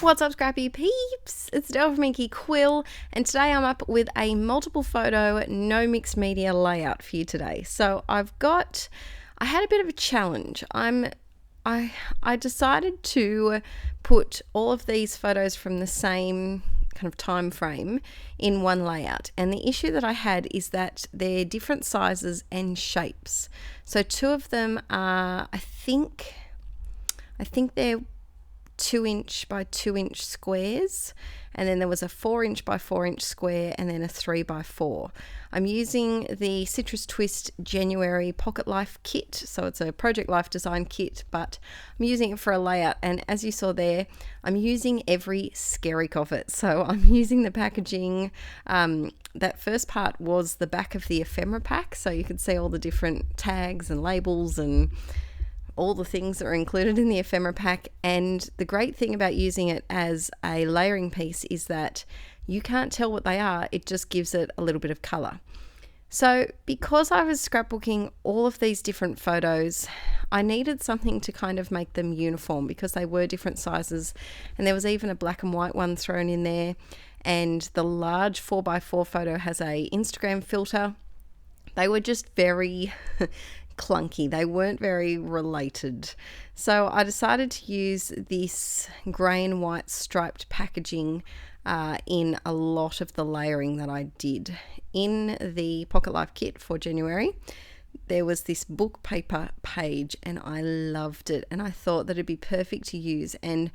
What's up, Scrappy peeps? It's Del from Inkie Quill, and today I'm up with a multiple photo, no mixed media layout for you today. So I had a bit of a challenge. I decided to put all of these photos from the same kind of time frame in one layout, and the issue that I had is that they're different sizes and shapes. So two of them are, I think they're 2" by 2" squares, and then there was a 4" by 4" square, and then a 3x4. I'm using the Citrus Twist January Pocket Life kit, so it's a Project Life design kit, but I'm using it for a layout, and as you saw there, I'm using every skerrick of it. So I'm using the packaging. That first part was the back of the ephemera pack, so you could see all the different tags and labels and all the things that are included in the ephemera pack. And the great thing about using it as a layering piece is that you can't tell what they are, it just gives it a little bit of colour. So because I was scrapbooking all of these different photos, I needed something to kind of make them uniform because they were different sizes, and there was even a black and white one thrown in there, and the large 4x4 photo has a Instagram filter. They were just very clunky. They weren't very related. So I decided to use this grey and white striped packaging in a lot of the layering that I did. In the Pocket Life kit for January, there was this book paper page, and I loved it, and I thought that it'd be perfect to use. And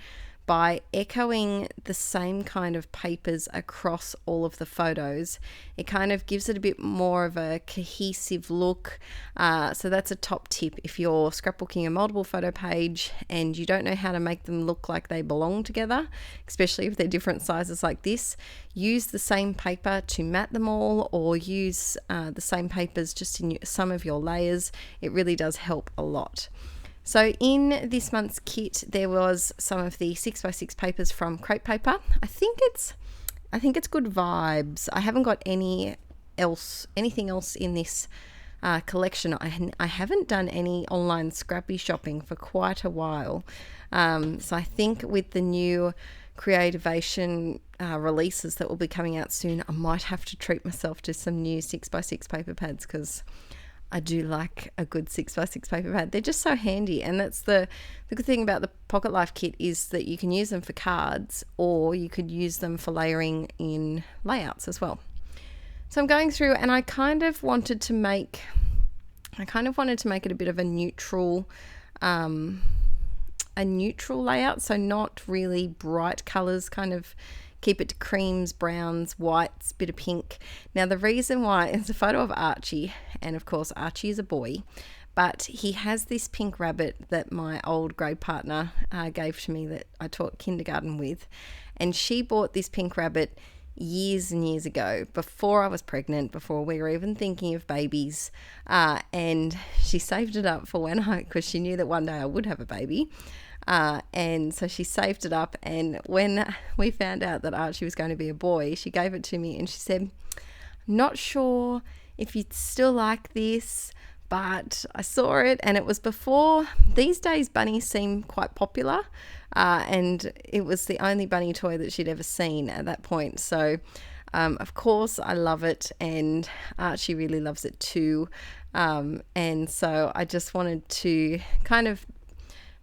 by echoing the same kind of papers across all of the photos, it kind of gives it a bit more of a cohesive look. So that's a top tip. If you're scrapbooking a multiple photo page and you don't know how to make them look like they belong together, especially if they're different sizes like this, use the same paper to mat them all, or use the same papers just in some of your layers. It really does help a lot. So in this month's kit, there was some of the 6x6 papers from Crepe Paper. I think it's good vibes. I haven't got anything else in this collection. I haven't done any online scrappy shopping for quite a while. So I think with the new Creativation releases that will be coming out soon, I might have to treat myself to some new 6x6 paper pads, because I do like a good 6x6 paper pad. They're just so handy, and that's the good thing about the Pocket Life kit is that you can use them for cards, or you could use them for layering in layouts as well. So I'm going through, and I kind of wanted to make it a bit of a neutral layout, so not really bright colors, kind of keep it to creams, browns, whites, bit of pink. Now the reason why, it's a photo of Archie, and of course Archie is a boy, but he has this pink rabbit that my old grade partner gave to me that I taught kindergarten with, and she bought this pink rabbit years and years ago, before I was pregnant, before we were even thinking of babies, and she saved it up for because she knew that one day I would have a baby. And so she saved it up, and when we found out that Archie was going to be a boy, she gave it to me and she said, "I'm not sure if you'd still like this, but I saw it," and it was before, these days bunnies seem quite popular, and it was the only bunny toy that she'd ever seen at that point. So of course I love it, and Archie really loves it too, and so I just wanted to kind of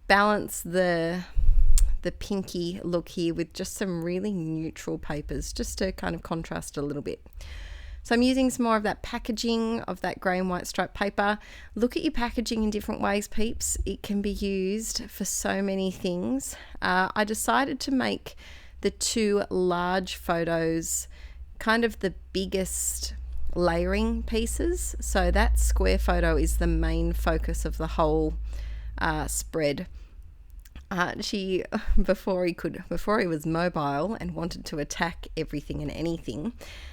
balance the pinky look here with just some really neutral papers, just to kind of contrast a little bit. So I'm using some more of that packaging of that grey and white striped paper. Look at your packaging in different ways, peeps. It can be used for so many things. I decided to make the two large photos kind of the biggest layering pieces. So that square photo is the main focus of the whole spread. Archie, before he was mobile and wanted to attack everything and anything,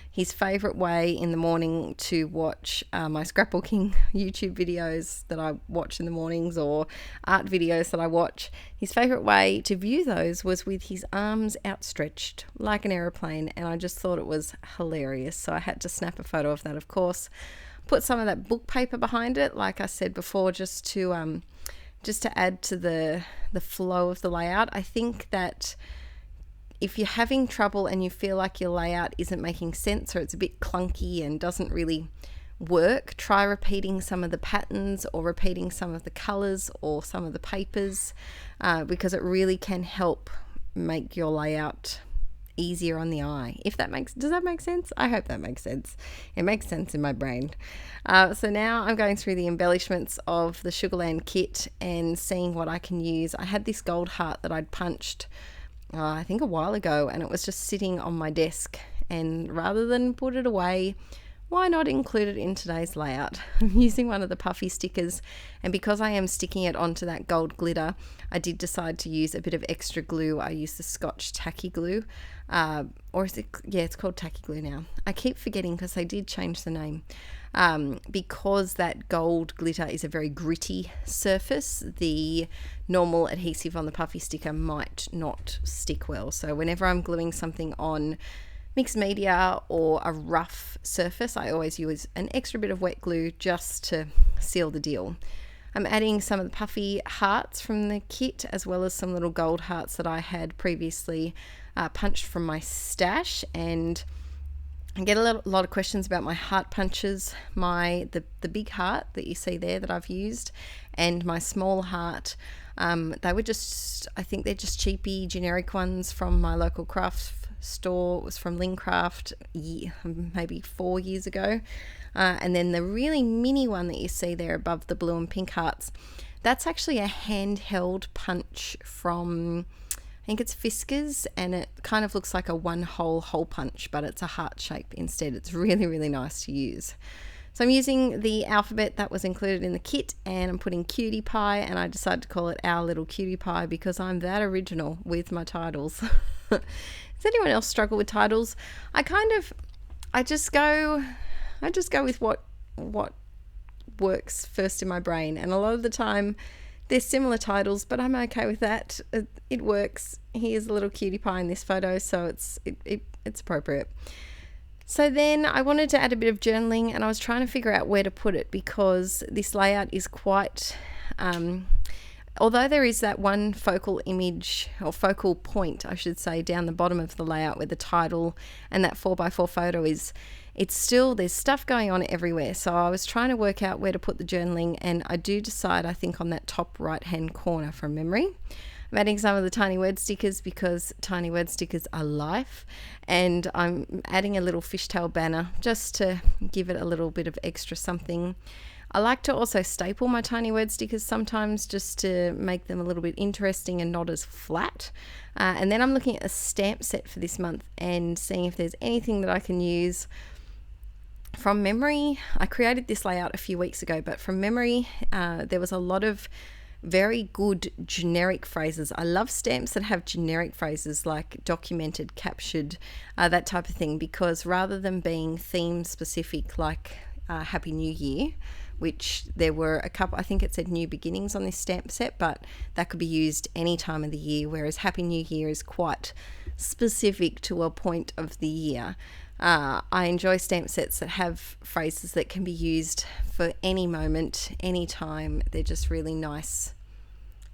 his favourite way in the morning to watch my scrapbooking YouTube videos that I watch in the mornings, or art videos that I watch, his favourite way to view those was with his arms outstretched like an aeroplane, and I just thought it was hilarious. So I had to snap a photo of that, of course. Put some of that book paper behind it, like I said before, just to add to the flow of the layout. I think that if you're having trouble and you feel like your layout isn't making sense or it's a bit clunky and doesn't really work, try repeating some of the patterns or repeating some of the colors or some of the papers, because it really can help make your layout easier on the eye. Does that make sense? I hope that makes sense. It makes sense in my brain. So now I'm going through the embellishments of the Sugarland kit and seeing what I can use. I had this gold heart that I'd punched I think a while ago, and it was just sitting on my desk, and rather than put it away, why not include it in today's layout? I'm using one of the puffy stickers, and because I am sticking it onto that gold glitter, I did decide to use a bit of extra glue. I used the Scotch tacky glue, or is it, yeah, it's called tacky glue now. I keep forgetting because they did change the name. Because that gold glitter is a very gritty surface, the normal adhesive on the puffy sticker might not stick well. So whenever I'm gluing something on mixed media or a rough surface, I always use an extra bit of wet glue just to seal the deal. I'm adding some of the puffy hearts from the kit, as well as some little gold hearts that I had previously punched from my stash. And I get a lot of questions about my heart punches, the big heart that you see there that I've used, and my small heart. They were just, I think they're just cheapy generic ones from my local craft store. It was from Lincraft maybe 4 years ago. And then the really mini one that you see there above the blue and pink hearts, that's actually a handheld punch from, I think it's Fiskars, and it kind of looks like a one hole punch, but it's a heart shape instead. It's really, really nice to use. So I'm using the alphabet that was included in the kit, and I'm putting Cutie Pie, and I decided to call it Our Little Cutie Pie because I'm that original with my titles. Does anyone else struggle with titles? I just go with what works first in my brain, and a lot of the time they're similar titles, but I'm okay with that. It works. Here's a little cutie pie in this photo, so it's appropriate. So then I wanted to add a bit of journaling, and I was trying to figure out where to put it because this layout is quite, although there is that one focal image, or focal point, I should say, down the bottom of the layout where the title and that 4x4 photo is, it's still, there's stuff going on everywhere. So I was trying to work out where to put the journaling, and I do decide, I think, on that top right hand corner from memory. I'm adding some of the tiny word stickers because tiny word stickers are life, and I'm adding a little fishtail banner just to give it a little bit of extra something. I like to also staple my tiny word stickers sometimes just to make them a little bit interesting and not as flat. And then I'm looking at a stamp set for this month and seeing if there's anything that I can use from memory. I created this layout a few weeks ago, but from memory there was a lot of very good generic phrases. I love stamps that have generic phrases like documented, captured, that type of thing, because rather than being theme specific like Happy New Year, which there were a couple, I think it said New Beginnings on this stamp set, but that could be used any time of the year, whereas Happy New Year is quite specific to a point of the year. I enjoy stamp sets that have phrases that can be used for any moment, any time. They're just really nice,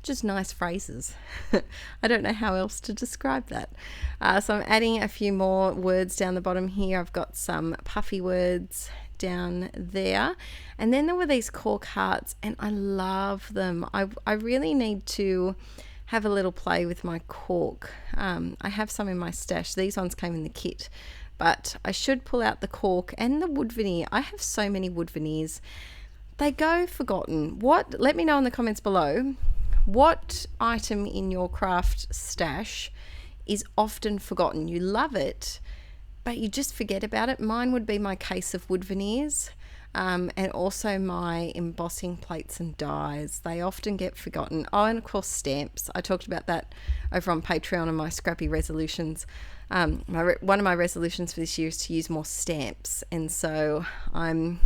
just nice phrases. I don't know how else to describe that. So I'm adding a few more words down the bottom here. I've got some puffy words down there, and then there were these cork hearts, and I love them. I really need to have a little play with my cork. I have some in my stash. These ones came in the kit, but I should pull out the cork and the wood veneer. I have so many wood veneers. They go forgotten. Let me know in the comments below, what item in your craft stash is often forgotten? You love it, but you just forget about it. Mine would be my case of wood veneers, and also my embossing plates and dies. They often get forgotten. Oh, and of course stamps. I talked about that over on Patreon and my scrappy resolutions. One of my resolutions for this year is to use more stamps, and so I'm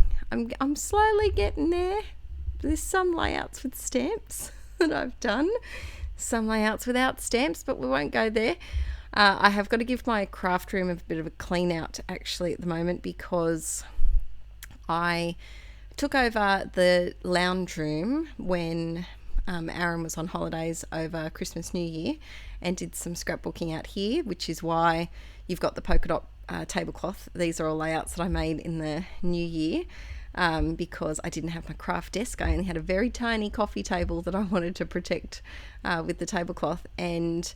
slowly getting there. There's some layouts with stamps that I've done, some layouts without stamps, but we won't go there. I have got to give my craft room a bit of a clean out actually at the moment, because I took over the lounge room when Aaron was on holidays over Christmas, New Year, and did some scrapbooking out here, which is why you've got the polka dot tablecloth. These are all layouts that I made in the new year. Because I didn't have my craft desk. I only had a very tiny coffee table that I wanted to protect with the tablecloth, and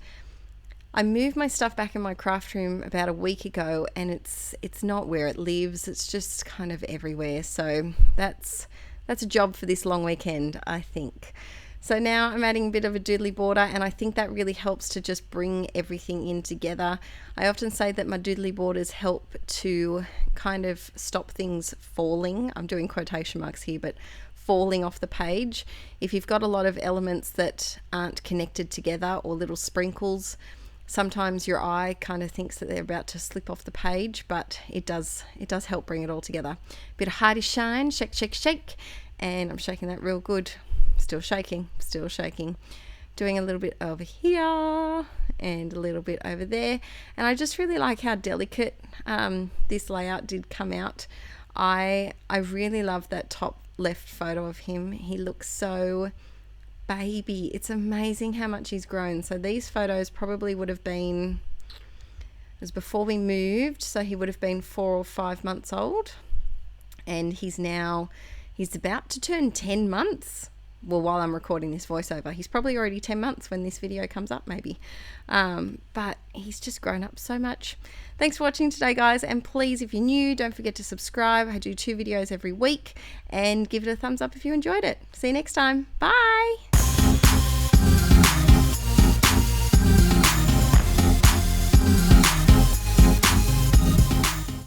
I moved my stuff back in my craft room about a week ago, and it's not where it lives. It's just kind of everywhere. So that's a job for this long weekend, I think. So now I'm adding a bit of a doodly border, and I think that really helps to just bring everything in together. I often say that my doodly borders help to kind of stop things falling. I'm doing quotation marks here, but falling off the page. If you've got a lot of elements that aren't connected together or little sprinkles, sometimes your eye kind of thinks that they're about to slip off the page, but it does help bring it all together. Bit of hearty shine, shake, shake, shake, and I'm shaking that real good. Still shaking. Doing a little bit over here and a little bit over there. And I just really like how delicate this layout did come out. I really love that top left photo of him. He looks so baby. It's amazing how much he's grown. So these photos probably would have been, it was before we moved, so he would have been 4 or 5 months old. And he's about to turn 10 months. Well, while I'm recording this voiceover, he's probably already 10 months when this video comes up, maybe. But he's just grown up so much. Thanks for watching today, guys. And please, if you're new, don't forget to subscribe. I do 2 videos every week, and give it a thumbs up if you enjoyed it. See you next time. Bye.